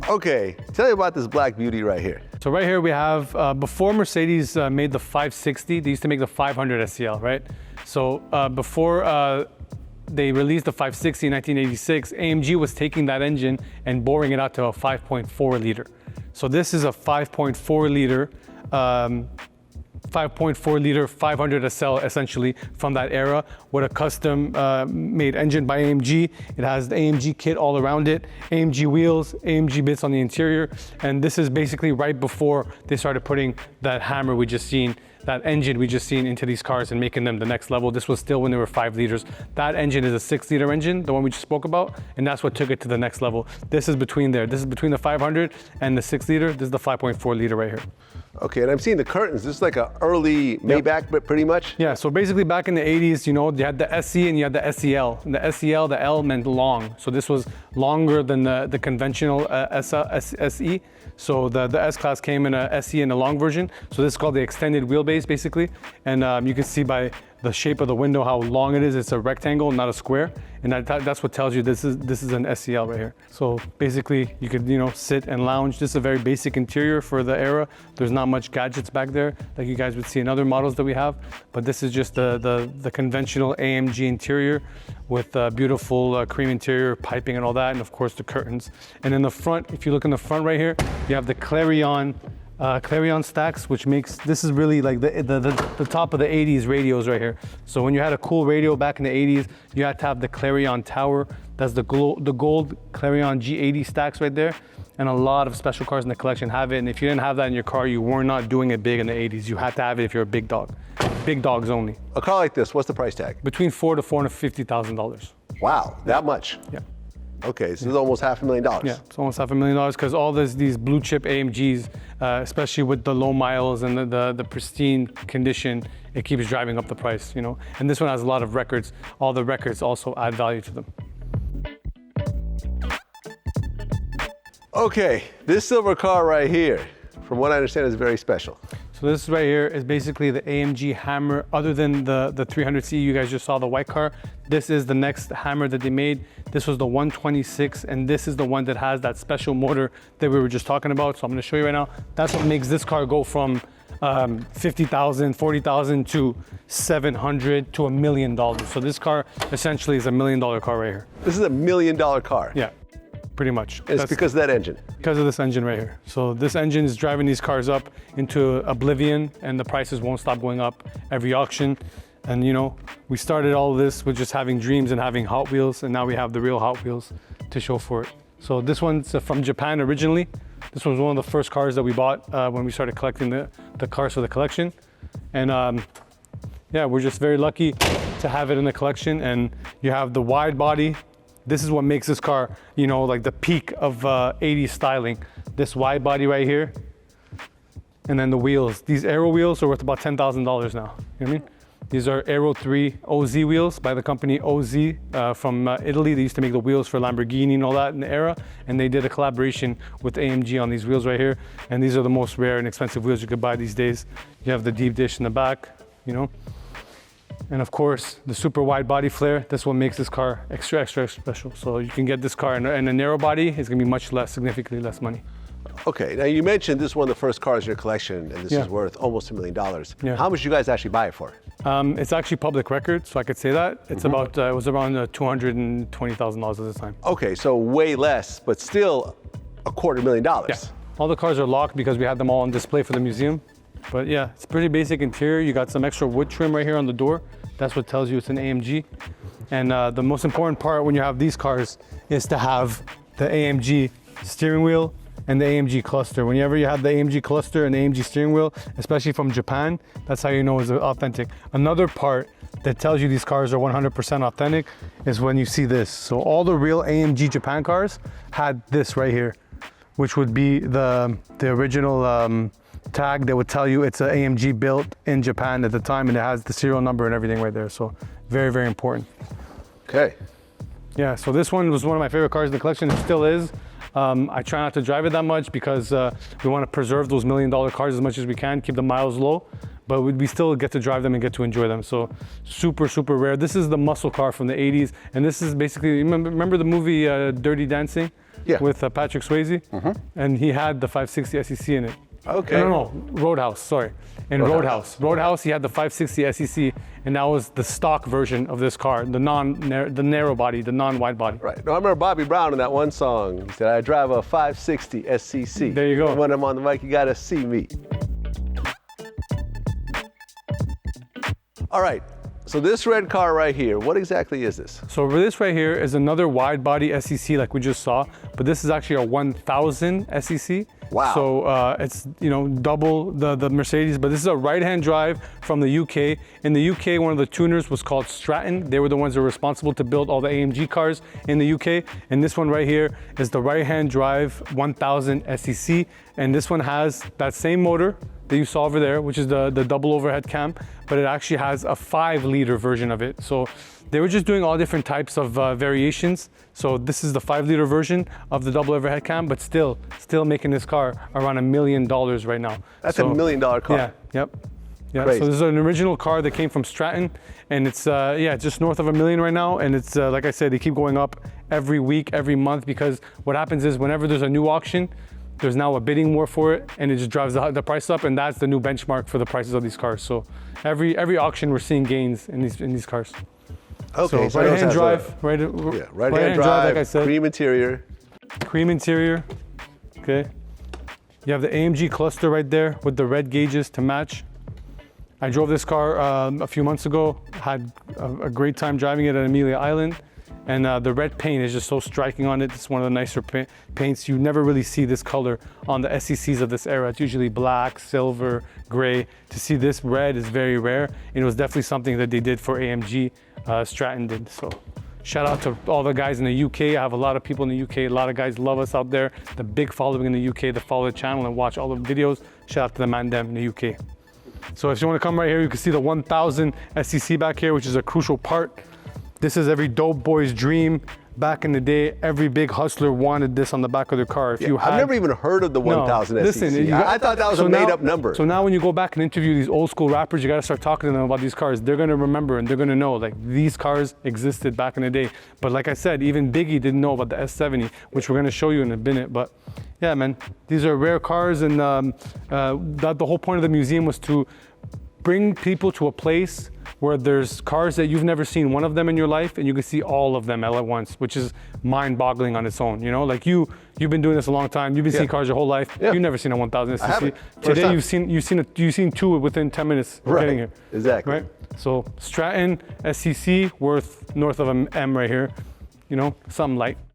Okay, tell me about this black beauty right here. So right here we have, before Mercedes made the 560, they used to make the 500 SEL, right? So before they released the 560 in 1986, AMG was taking that engine and boring it out to a 5.4 liter. So this is a 5.4 liter 500 SL essentially from that era with a custom made engine by AMG. It has the AMG kit all around it, AMG wheels, AMG bits on the interior. And this is basically right before they started putting that Hammer we just seen, that engine we just seen into these cars and making them the next level. This was still when they were 5 liters. That engine is a 6 liter engine, the one we just spoke about, and that's what took it to the next level. This is between there. This is between the 500 and the 6 liter. This is the 5.4 liter right here. Okay, and I'm seeing the curtains. This is like an early Maybach, but pretty much? Yeah, so basically back in the 80s, you know, you had the SE and you had the SEL. And the SEL, the L meant long. So this was longer than the conventional SE. So the S-Class came in a SE in a long version. So this is called the extended wheelbase, basically. And you can see by the shape of the window how long it is. It's a rectangle, not a square. And that's what tells you this is an SEL right here. So basically you could, you know, sit and lounge. This is a very basic interior for the era. There's not much gadgets back there like you guys would see in other models that we have. But this is just the conventional AMG interior with beautiful cream interior, piping and all that. And of course the curtains. And in the front, if you look in the front right here, you have the Clarion stacks, which makes, this is really like the top of the 80s radios right here. So when you had a cool radio back in the 80s, you had to have the Clarion tower. That's the gold Clarion G80 stacks right there. And a lot of special cars in the collection have it. And if you didn't have that in your car, you were not doing it big in the 80s. You had to have it if you're a big dog. Big dogs only. A car like this, what's the price tag? Between $400,000 to $450,000. Wow, that much? Yeah. Okay, so it's almost $500,000. Yeah, it's almost $500,000 because all these blue chip AMGs, especially with the low miles and the pristine condition, it keeps driving up the price, you know. And this one has a lot of records. All the records also add value to them. Okay, this silver car right here, from what I understand, is very special. So this right here is basically the AMG Hammer. Other than the 300C, you guys just saw the white car. This is the next Hammer that they made. This was the 126, and this is the one that has that special motor that we were just talking about. So I'm gonna show you right now. That's what makes this car go from 50,000, 40,000 to 700 to $1 million. So this car essentially is $1 million car right here. This is $1 million car? Yeah. Pretty much. It's because of that engine? Because of this engine right here. So this engine is driving these cars up into oblivion, and the prices won't stop going up every auction. And you know, we started all of this with just having dreams and having Hot Wheels, and now we have the real Hot Wheels to show for it. So this one's from Japan originally. This was one of the first cars that we bought when we started collecting the cars for the collection. And yeah, we're just very lucky to have it in the collection. And you have the wide body. This is what makes this car, you know, like the peak of 80s styling. This wide body right here. And then the wheels. These Aero wheels are worth about $10,000 now. You know what I mean? These are Aero 3 OZ wheels by the company OZ from Italy. They used to make the wheels for Lamborghini and all that in the era. And they did a collaboration with AMG on these wheels right here. And these are the most rare and expensive wheels you could buy these days. You have the deep dish in the back, you know. And of course, the super wide body flare. That's what makes this car extra, extra special. So you can get this car in a narrow body. It's gonna be much less, significantly less money. Okay, now you mentioned this is one of the first cars in your collection, and this is worth almost $1 million. Yeah. How much did you guys actually buy it for? It's actually public record, so I could say that. It's about, it was around $220,000 at the time. Okay, so way less, but still $250,000. Yeah. All the cars are locked because we had them all on display for the museum. But yeah, it's pretty basic interior. You got some extra wood trim right here on the door. That's what tells you it's an AMG. And the most important part when you have these cars is to have the AMG steering wheel and the AMG cluster. Whenever you have the AMG cluster and the AMG steering wheel, especially from Japan, that's how you know it's authentic. Another part that tells you these cars are 100% authentic is when you see this. So all the real AMG Japan cars had this right here, which would be the original tag that would tell you it's an AMG built in Japan at the time, and it has the serial number and everything right there. So very, very important. Okay. Yeah, so this one was one of my favorite cars in the collection. It still is. I try not to drive it that much because we want to preserve those $1 million cars as much as we can, keep the miles low, but we still get to drive them and get to enjoy them. So super, super rare. This is the muscle car from the 80s. And this is basically, remember the movie Dirty Dancing? with Patrick Swayze, and he had the 560 SEC in it. Okay. No, Roadhouse, sorry. In Roadhouse, he had the 560 SEC, and that was the stock version of this car, the narrow body, the non-wide body. Right. No, I remember Bobby Brown in that one song. He said, I drive a 560 SCC. There you go. And when I'm on the mic, you gotta see me. All right. So this red car right here, what exactly is this? So this right here is another wide body SEC like we just saw, but this is actually a 1000 SEC. Wow. So it's, you know, double the Mercedes, but this is a right-hand drive from the UK. In the UK, one of the tuners was called Stratton. They were the ones that were responsible to build all the AMG cars in the UK. And this one right here is the right-hand drive 1000 SEC. And this one has that same motor that you saw over there, which is the double overhead cam, but it actually has a 5-liter version of it. So they were just doing all different types of variations. So this is the 5-liter version of the double overhead cam, but still making this car around $1 million right now. That's $1 million car. Yeah, yep. Yeah, Crazy. so this is an original car that came from Stratton, and it's just north of $1 million right now. And it's like I said, they keep going up every week, every month, because what happens is whenever there's a new auction, there's now a bidding war for it, and it just drives the price up, and that's the new benchmark for the prices of these cars. So every auction, we're seeing gains in these cars. Okay, so right-hand drive, right-hand drive, like I said. cream interior. Cream interior, okay. You have the AMG cluster right there with the red gauges to match. I drove this car a few months ago, had a great time driving it at Amelia Island. And the red paint is just so striking on it. It's one of the nicer paints. You never really see this color on the SECs of this era. It's usually black, silver, gray. To see this red is very rare. And it was definitely something that they did for AMG, Stratton did. So shout out to all the guys in the UK. I have a lot of people in the UK. A lot of guys love us out there. The big following in the UK that follow the channel and watch all the videos. Shout out to the man them in the UK. So if you want to come right here, you can see the 1000 SEC back here, which is a crucial part. This is every dope boy's dream. Back in the day, every big hustler wanted this on the back of their car. I've never even heard of the 1000 SEC. Listen, I thought that was a made-up number. So now when you go back and interview these old school rappers, you got to start talking to them about these cars. They're going to remember and they're going to know, like, these cars existed back in the day. But like I said, even Biggie didn't know about the S70, which we're going to show you in a minute. But yeah, man, these are rare cars, and the whole point of the museum was to bring people to a place where there's cars that you've never seen one of them in your life, and you can see all of them all at once, which is mind-boggling on its own. You know, like you've been doing this a long time. You've been seeing cars your whole life. You've never seen a 1000 SEC. Today you've seen two within 10 minutes of getting here. Exactly. Right. So Stratton SEC worth north of an M right here. You know, something light.